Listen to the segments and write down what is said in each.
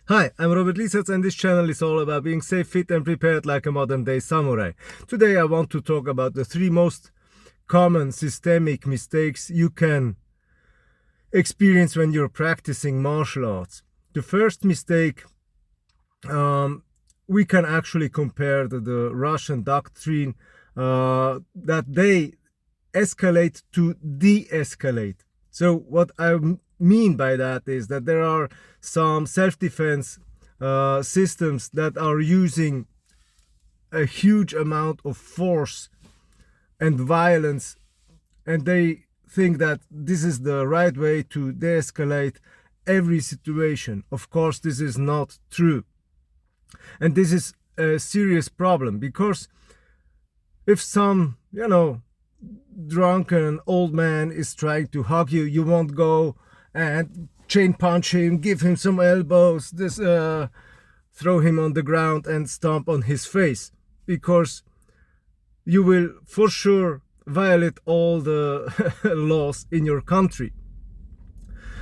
Hi, I'm Robert Lisets and this channel is all about being safe, fit and prepared like a modern day samurai. Today I want to talk about the three most common systemic mistakes you can experience when you're practicing martial arts. The first mistake, we can actually compare to the Russian doctrine that they escalate to de-escalate. So what I mean by that is that there are some self-defense systems that are using a huge amount of force and violence, and they think that this is the right way to de-escalate every situation. Of course, this is not true. And this is a serious problem because if some, drunken old man is trying to hug you, you won't go and chain punch him, give him some elbows, throw him on the ground and stomp on his face, because you will for sure violate all the laws in your country.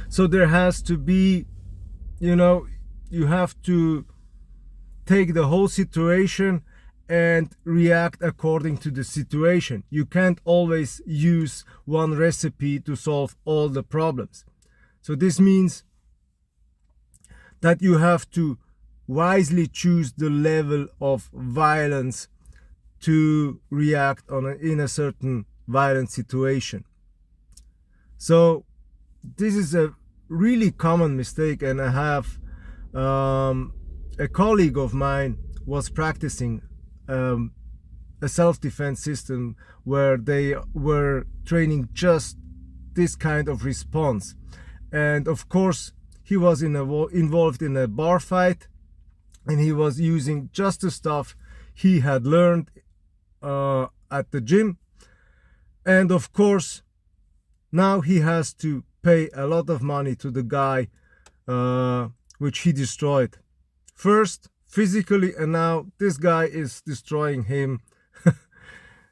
So there has to be, you have to take the whole situation and react according to the situation. You can't always use one recipe to solve all the problems. So this means that you have to wisely choose the level of violence to react in a certain violent situation. So this is a really common mistake, and I have a colleague of mine was practicing a self-defense system where they were training just this kind of response. And of course, he was involved in a bar fight, and he was using just the stuff he had learned at the gym. And of course, now he has to pay a lot of money to the guy which he destroyed. First, physically, and now this guy is destroying him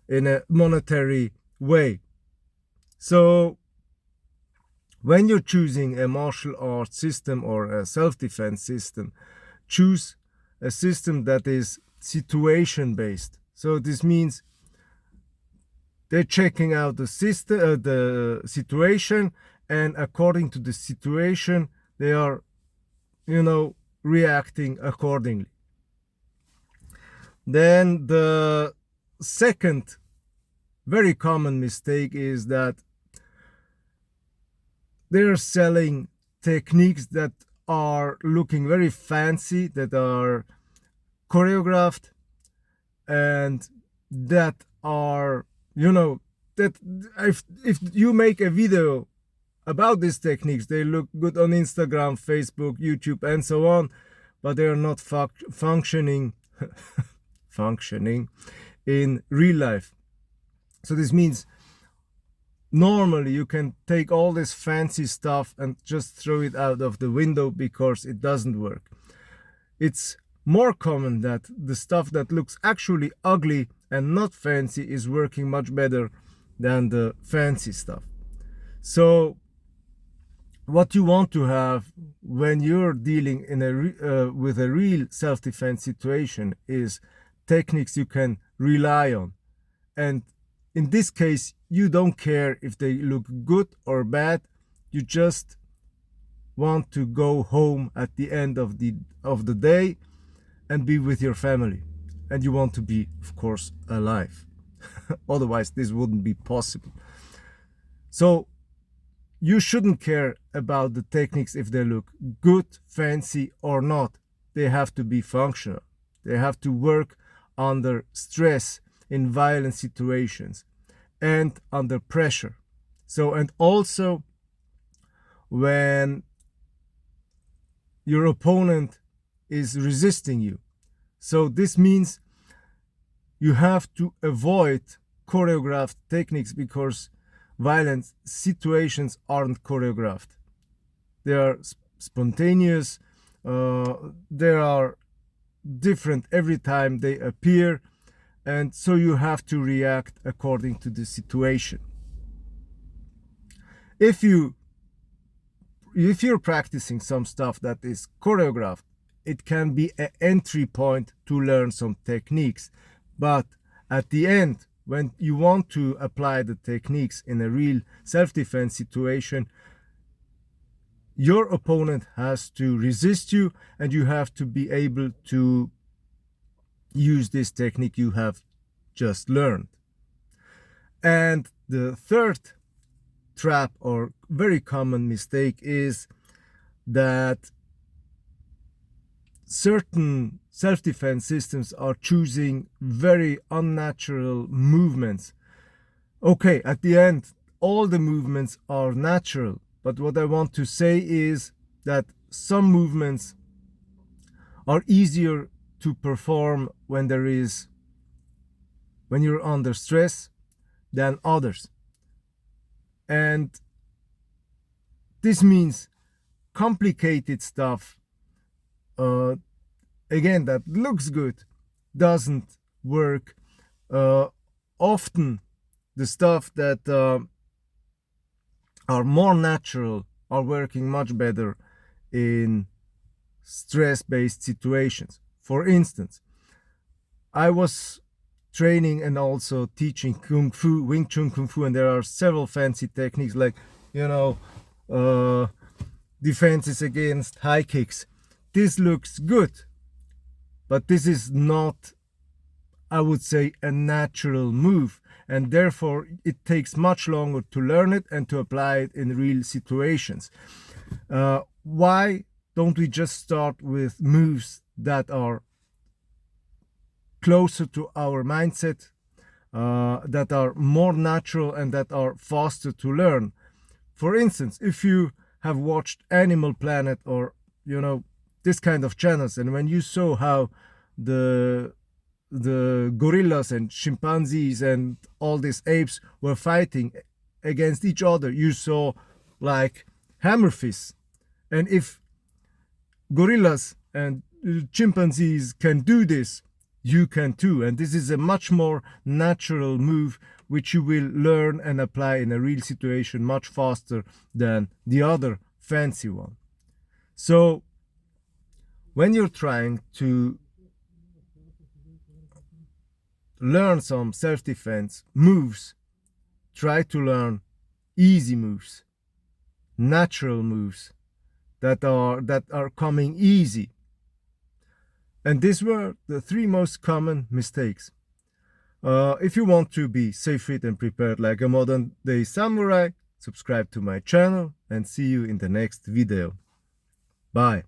in a monetary way. So when you're choosing a martial arts system or a self-defense system, choose a system that is situation based. So this means they're checking out the system, the situation, and according to the situation they are reacting accordingly. Then the second very common mistake is that they're selling techniques that are looking very fancy, that are choreographed, and that are, that if you make a video about these techniques, they look good on Instagram, Facebook, YouTube, and so on, but they are not functioning in real life. So this means normally you can take all this fancy stuff and just throw it out of the window because it doesn't work. It's more common that the stuff that looks actually ugly and not fancy is working much better than the fancy stuff. So what you want to have when you're dealing with a real self-defense situation is techniques you can rely on. And in this case, you don't care if they look good or bad. You just want to go home at the end of the day and be with your family. And you want to be, of course, alive. Otherwise, this wouldn't be possible. So you shouldn't care about the techniques if they look good, fancy or not. They have to be functional. They have to work under stress in violent situations and under pressure. So, and also when your opponent is resisting you. So this means you have to avoid choreographed techniques because violent situations aren't choreographed. They are spontaneous. They are different every time they appear, and so you have to react according to the situation. If you're practicing some stuff that is choreographed, it can be an entry point to learn some techniques. But at the end, when you want to apply the techniques in a real self-defense situation, your opponent has to resist you, and you have to be able to use this technique you have just learned. And the third trap or very common mistake is that certain self-defense systems are choosing very unnatural movements. Okay, at the end, all the movements are natural, but what I want to say is that some movements are easier to perform when you're under stress than others. And this means complicated stuff, again, that looks good, doesn't work. Often the stuff that are more natural are working much better in stress-based situations. For instance, I was training and also teaching Kung Fu, Wing Chun Kung Fu, and there are several fancy techniques like, defenses against high kicks. This looks good, but this is not, I would say, a natural move, and therefore it takes much longer to learn it and to apply it in real situations. Why don't we just start with moves that are closer to our mindset, that are more natural and that are faster to learn? For instance, if you have watched Animal Planet or this kind of channels, and when you saw how the gorillas and chimpanzees and all these apes were fighting against each other, you saw like hammer fists. And if gorillas and chimpanzees can do this, you can too. And this is a much more natural move which you will learn and apply in a real situation much faster than the other fancy one. So when you're trying to learn some self-defense moves, try to learn easy moves, natural moves that are coming easy. And these were the 3 most common mistakes. If you want to be safe, fit and prepared like a modern day samurai, subscribe to my channel and see you in the next video. Bye.